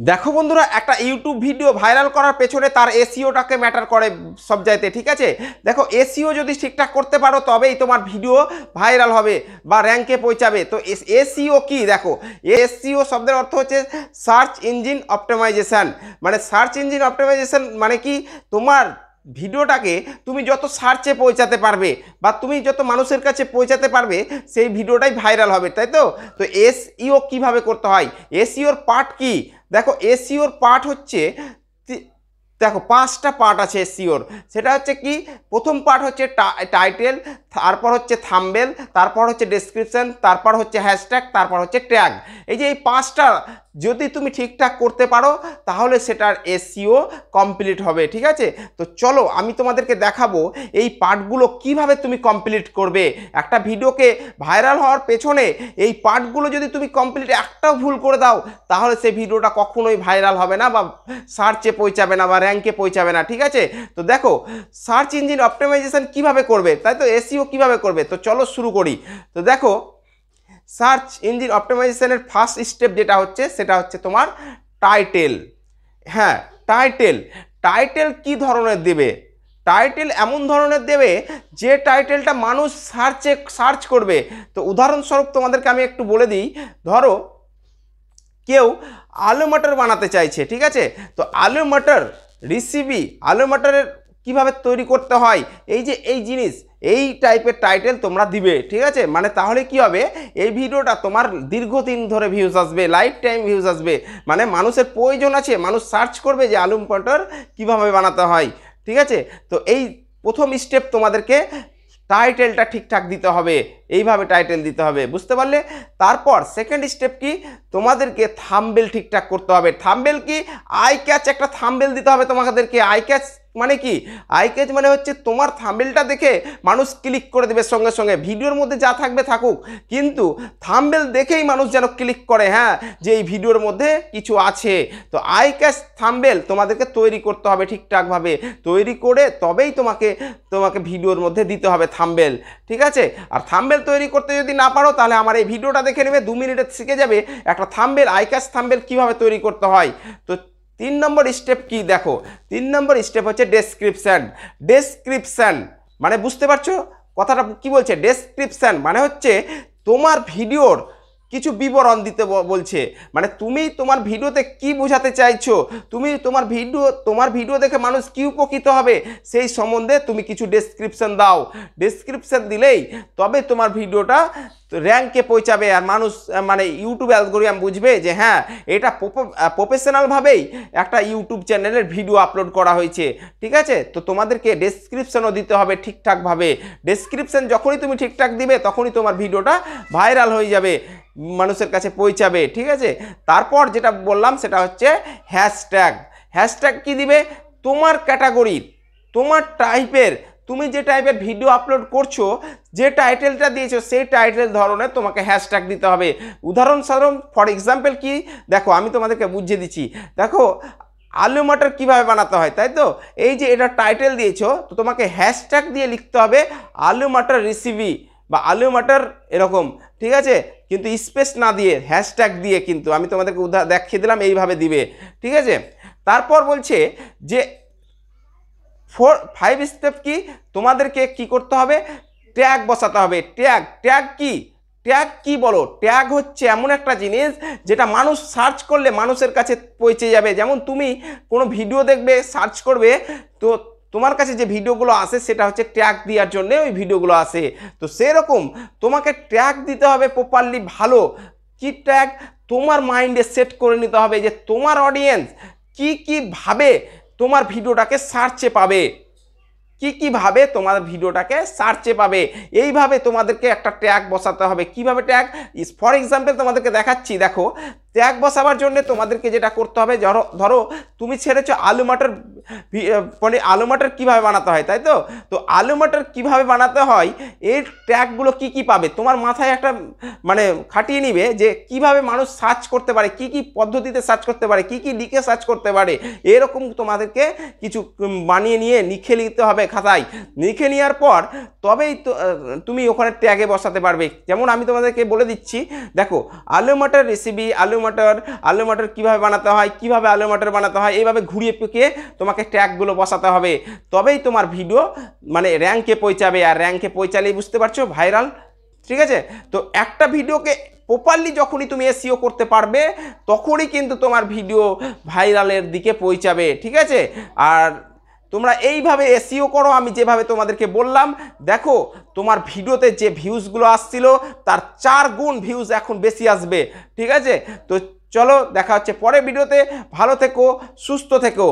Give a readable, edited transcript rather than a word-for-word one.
দেখো বন্ধুরা, একটা ইউটিউব ভিডিও ভাইরাল করার পেছনে তার এসইওটাকে ম্যাটার করে সব চাইতে। ঠিক আছে, দেখো এসইও যদি ঠিকঠাক করতে পারো তবেই তোমার ভিডিও ভাইরাল হবে বা র্যাঙ্কে পৌঁছাবে। তো এসইও কি, দেখো এসইও শব্দের অর্থ হচ্ছে সার্চ ইঞ্জিন অপটিমাইজেশন। মানে সার্চ ইঞ্জিন অপটিমাইজেশন মানে কি, তোমার ভিডিওটাকে তুমি যত সার্চে পৌঁছাতে পারবে বা তুমি যত মানুষের কাছে পৌঁছাতে পারবে সেই ভিডিওটাই ভাইরাল হবে, তাই তো। তো এসইও কিভাবে করতে হয়, এসইওর পার্ট কি, দেখো এসইওর পার্ট হচ্ছে, দেখো 5টা পার্ট আছে এসইওর। সেটা হচ্ছে কি, প্রথম পার্ট হচ্ছে টাইটেল, তারপর হচ্ছে থাম্বনেল, তারপর হচ্ছে ডেসক্রিপশন, তারপর হচ্ছে হ্যাশট্যাগ, তারপর হচ্ছে ট্যাগ। এই যে এই 5টা যদি তুমি ঠিকঠাক করতে পারো তাহলে সেটার এসইও কমপ্লিট হবে। ঠিক আছে, তো চলো আমি তোমাদেরকে দেখাবো এই পার্টগুলো কিভাবে তুমি কমপ্লিট করবে। একটা ভিডিওকে ভাইরাল হওয়ার পেছনে এই পার্টগুলো যদি তুমি কমপ্লিট একটাও ভুল করে দাও তাহলে সেই ভিডিওটা কখনোই ভাইরাল হবে না বা সার্চে পৌঁছাবে না বা র্যাঙ্কে পৌঁছাবে না। ঠিক আছে, তো দেখো সার্চ ইঞ্জিন অপটিমাইজেশন কিভাবে করবে, তাই তো এসইও কিভাবে করবে, তো চলো শুরু করি। তো দেখো সার্চ ইঞ্জিন অপটিমাইজেশনের ফার্স্ট স্টেপ যেটা হচ্ছে সেটা হচ্ছে তোমার টাইটেল। হ্যাঁ, টাইটেল। টাইটেল কি ধরনের দেবে, টাইটেল এমন ধরনের দেবে যে টাইটেলটা মানুষ সার্চ করবে। তো উদাহরণস্বরূপ তোমাদেরকে আমি একটু বলে দিই, ধরো কেউ আলু মটর বানাতে চাইছে। ঠিক আছে, তো আলু মটর রেসিপি, আলু মটরের কিভাবে তৈরি করতে হয়, এই যে এই জিনিস, এই টাইপের টাইটেল তোমরা দিবে। ঠিক আছে, মানে তাহলে কি হবে, এই ভিডিওটা তোমার দীর্ঘদিন ধরে ভিউজ আসবে, লাইফ টাইম ভিউজ আসবে। মানে মানুষের প্রয়োজন আছে, মানুষ সার্চ করবে যে আলু মটর কিভাবে বানাতে হয়। ঠিক আছে, তো এই প্রথম স্টেপ তোমাদেরকে টাইটেলটা ঠিকঠাক দিতে হবে, এইভাবে টাইটেল দিতে হবে, বুঝতে পারলে। তারপর সেকেন্ড স্টেপ কি, তোমাদেরকে থাম্বনেল ঠিকঠাক করতে হবে। থাম্বনেল কি, আই ক্যাচ একটা থাম্বনেল দিতে হবে তোমাদেরকে। আই ক্যাচ মানে কি, আই ক্যাচ মানে হচ্ছে তোমার থাম্বনেলটা দেখে মানুষ ক্লিক করে দেবে সঙ্গে সঙ্গে, ভিডিওর মধ্যে যা থাকবে থাকুক, কিন্তু থাম্বনেল দেখেই মানুষ যেন ক্লিক করে, হ্যাঁ, যে এই ভিডিওর মধ্যে কিছু আছে। তো আই ক্যাচ থাম্বনেল তোমাদেরকে তৈরি করতে হবে ঠিকঠাকভাবে, তৈরি করে তবেই তোমাকে ভিডিওর মধ্যে দিতে হবে থাম্বনেল। ঠিক আছে, আর থাম্বনেল তৈরি করতে যদি না পারো তাহলে আমার এই ভিডিওটা দেখে নেবে, 2 মিনিটে শিখে যাবে একটা থাম্বনেল, আই ক্যাচ থাম্বনেল কীভাবে তৈরি করতে হয়। তো 3 নম্বর স্টেপ কি, দেখো 3 নম্বর স্টেপ হচ্ছে ডেসক্রিপশন। ডেসক্রিপশন মানে বুঝতে পারছো কথাটা কি বলছে, ডেসক্রিপশন মানে হচ্ছে তোমার ভিডিওর কিছু বিবরণ দিতে বলছে। মানে তুমি তোমার ভিডিওতে কি বোঝাতে চাইছো, তুমি তোমার ভিডিও দেখে মানুষ কি উপকৃত হবে সেই সম্বন্ধে তুমি কিছু ডেসক্রিপশন দাও। ডেসক্রিপশন দিলেই তবে তোমার ভিডিওটা র্যাঙ্কে পৌঁছাবে, আর মানুষ মানে ইউটিউব অ্যালগরিদম বুঝবে যে হ্যাঁ এটা প্রফেশনালভাবেই একটা ইউটিউব চ্যানেলের ভিডিও আপলোড করা হয়েছে। ঠিক আছে, তো তোমাদেরকে ডেসক্রিপশনও দিতে হবে ঠিকঠাকভাবে। ডেসক্রিপশন যখনই তুমি ঠিকঠাক দিবে তখনই তোমার ভিডিওটা ভাইরাল হয়ে যাবে, মানুষের কাছে পৌঁছাবে। ঠিক আছে, তারপর যেটা বললাম সেটা হচ্ছে হ্যাশট্যাগ। হ্যাশট্যাগ কি দিবে, তোমার ক্যাটাগরির, তোমার টাইপের, তুমি যে টাইপের ভিডিও আপলোড করছো, যে টাইটেলটা দিয়েছো সেই টাইটেল ধরনের তোমাকে হ্যাশট্যাগ দিতে হবে। উদাহরণস্বরূপ ফর এক্সাম্পল কি, দেখো আমি তোমাদেরকে বুঝিয়ে দিচ্ছি। দেখো আলু মটর কীভাবে বানাতে হয়, তাই তো, এই যে এটা টাইটেল দিয়েছো, তো তোমাকে হ্যাশট্যাগ দিয়ে লিখতে হবে আলু মটর রেসিপি বা আলু মটর এরকম। ঠিক আছে, কিন্তু স্পেস না দিয়ে হ্যাশট্যাগ দিয়ে, কিন্তু আমি তোমাদেরকে দেখিয়ে দিলাম এইভাবে দিবে। ঠিক আছে, তারপর বলছে যে 5 স্টেপ কি, তোমাদেরকে কি করতে হবে, ট্যাগ বসাতে হবে। ট্যাগ, ট্যাগ কি, ট্যাগ কি বলো, ট্যাগ হচ্ছে এমন একটা জিনিস যেটা মানুষ সার্চ করলে মানুষের কাছে পৌঁছে যাবে। যেমন তুমি কোনো ভিডিও দেখবে, সার্চ করবে, তো তোমার কাছে যে ভিডিওগুলো আসে সেটা হচ্ছে ট্যাগ দেওয়ার জন্য ওই ভিডিওগুলো আসে। তো সেরকম তোমাকে ট্যাগ দিতে হবে প্রপারলি, ভালো। কি ট্যাগ, তোমার মাইন্ডে সেট করে নিতে হবে যে তোমার অডিয়েন্স কি ভাবে তোমার ভিডিওটাকে সার্চে পাবে, কি ভাবে তোমার ভিডিওটাকে সার্চে পাবে, এইভাবে তোমাদেরকে একটা ট্যাগ বসাতে হবে। কিভাবে ট্যাগ, ফর এক্সাম্পল তোমাদেরকে দেখাচ্ছি। দেখো ট্যাগ বসাবার জন্য তোমাদেরকে যেটা করতে হবে, ধরো তুমি ছেড়েছো আলু মটর, মানে আলু মটর কীভাবে বানাতে হয়, তাই তো। তো আলু মটর কীভাবে বানাতে হয় এর ট্যাগগুলো কি পাবে, তোমার মাথায় একটা মানে খাটিয়ে নিবে যে কিভাবে মানুষ সার্চ করতে পারে, কি পদ্ধতিতে সার্চ করতে পারে, কি লিখে সার্চ করতে পারে, এরকম তোমাদেরকে কিছু বানিয়ে নিয়ে লিখে নিতে হবে খাতায়। লিখে নেওয়ার পর তবেই তো তুমি ওখানে ট্যাগে বসাতে পারবে। যেমন আমি তোমাদেরকে বলে দিচ্ছি, দেখো আলু মটর রেসিপি, আলু আলু মটর কিভাবে বানাতে হয়, কিভাবে আলু মটর বানাতে হয়, এইভাবে ঘুরিয়ে পেঁকিয়ে তোমাকে ট্যাগগুলো বসাতে হবে, তবেই তোমার ভিডিও মানে র্যাঙ্কে পৌঁছাবে। আর র্যাঙ্কে পৌঁছালেই বুঝতে পারছো ভাইরাল, ঠিক আছে। তো একটা ভিডিওকে প্রপারলি যখনই তুমি এসইও করতে পারবে তখনই কিন্তু তোমার ভিডিও ভাইরালের দিকে পৌঁছাবে, ঠিক আছে। আর তোমরা এইভাবে এসইও করো, আমি যেভাবে তোমাদেরকে বললাম, দেখো তোমার ভিডিওতে যে ভিউজগুলো আসছিল তার 4 গুণ ভিউজ এখন বেশি আসবে, ঠিক আছে। তো চলো দেখা হচ্ছে পরের ভিডিওতে, ভালো থেকো, সুস্থ থেকো।